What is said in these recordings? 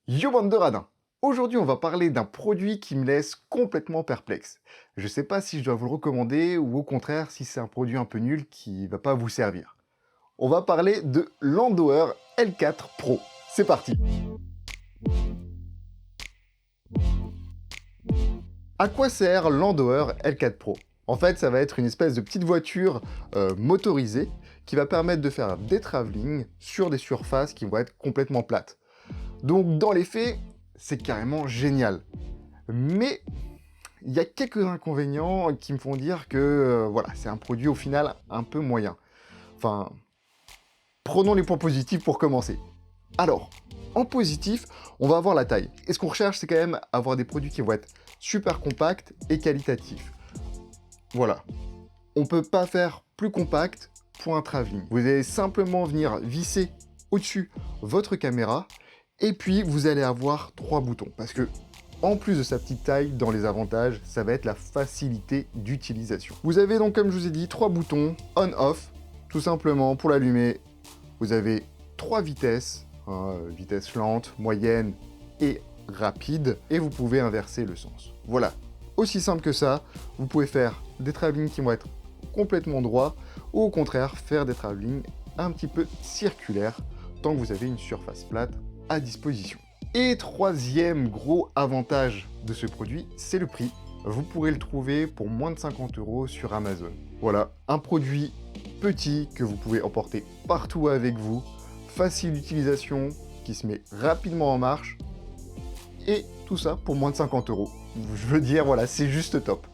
Yo bande de radins! Aujourd'hui on va parler d'un produit qui me laisse complètement perplexe. Je sais pas si je dois vous le recommander ou au contraire si c'est un produit un peu nul qui va pas vous servir. On va parler de l'Andoer L4 Pro. C'est parti! À quoi sert l'Andoer L4 Pro? En fait, ça va être une espèce de petite voiture motorisée qui va permettre de faire des travelling sur des surfaces qui vont être complètement plates. Donc dans les faits, c'est carrément génial. Mais il y a quelques inconvénients qui me font dire que voilà, c'est un produit au final un peu moyen. Enfin, prenons les points positifs pour commencer. Alors, en positif, on va avoir la taille. Et ce qu'on recherche, c'est quand même avoir des produits qui vont être super compacts et qualitatifs. Voilà. On peut pas faire plus compact pour un travelling. Vous allez simplement venir visser au-dessus votre caméra et puis vous allez avoir 3 boutons. Parce que, en plus de sa petite taille, dans les avantages, ça va être la facilité d'utilisation. Vous avez donc, comme je vous ai dit, 3 boutons on-off. Tout simplement, pour l'allumer, vous avez 3 vitesses, vitesse lente, moyenne et rapide, et vous pouvez inverser le sens. Voilà, aussi simple que ça, vous pouvez faire des travelling qui vont être complètement droits, ou au contraire, faire des travelling un petit peu circulaires, tant que vous avez une surface plate à disposition. Et troisième gros avantage de ce produit, c'est le prix. Vous pourrez le trouver pour moins de 50 € sur Amazon. Voilà, un produit petit que vous pouvez emporter partout avec vous, facile d'utilisation, qui se met rapidement en marche, et tout ça pour moins de 50 €. Je veux dire, voilà, c'est juste top.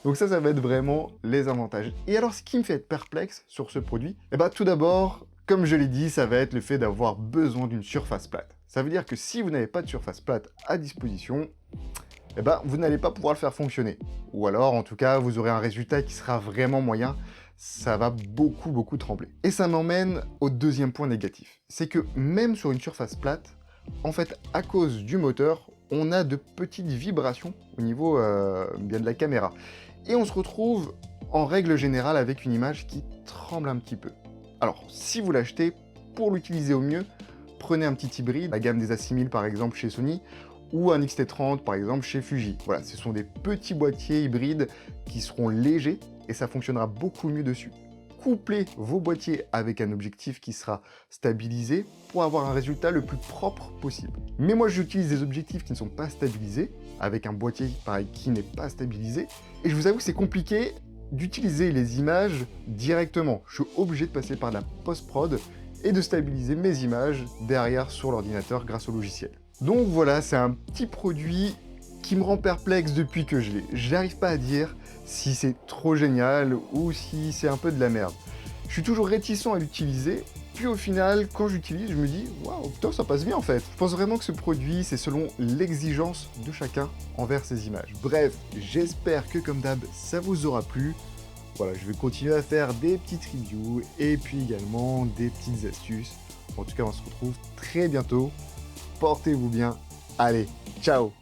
Donc ça va être vraiment les avantages. Et alors, ce qui me fait être perplexe sur ce produit, eh ben, tout d'abord, comme je l'ai dit, ça va être le fait d'avoir besoin d'une surface plate. Ça veut dire que si vous n'avez pas de surface plate à disposition, eh ben, vous n'allez pas pouvoir le faire fonctionner. Ou alors, en tout cas, vous aurez un résultat qui sera vraiment moyen. Ça va beaucoup trembler. Et ça m'emmène au deuxième point négatif. C'est que même sur une surface plate, en fait, à cause du moteur, on a de petites vibrations au niveau bien de la caméra. Et on se retrouve, en règle générale, avec une image qui tremble un petit peu. Alors, si vous l'achetez, pour l'utiliser au mieux, prenez un petit hybride, la gamme des A6000 par exemple chez Sony, ou un XT30 par exemple chez Fuji. Voilà, ce sont des petits boîtiers hybrides qui seront légers et ça fonctionnera beaucoup mieux dessus. Couplez vos boîtiers avec un objectif qui sera stabilisé pour avoir un résultat le plus propre possible. Mais moi j'utilise des objectifs qui ne sont pas stabilisés, avec un boîtier pareil qui n'est pas stabilisé, et je vous avoue que c'est compliqué d'utiliser les images directement. Je suis obligé de passer par la post-prod et de stabiliser mes images derrière sur l'ordinateur grâce au logiciel. Donc voilà, c'est un petit produit qui me rend perplexe depuis que je l'ai. Je n'arrive pas à dire si c'est trop génial ou si c'est un peu de la merde. Je suis toujours réticent à l'utiliser, puis au final, quand j'utilise, je me dis « Waouh, putain, ça passe bien en fait !» Je pense vraiment que ce produit, c'est selon l'exigence de chacun envers ses images. Bref, j'espère que comme d'hab, ça vous aura plu. Voilà, je vais continuer à faire des petites reviews et puis également des petites astuces. En tout cas, on se retrouve très bientôt. Portez-vous bien. Allez, ciao!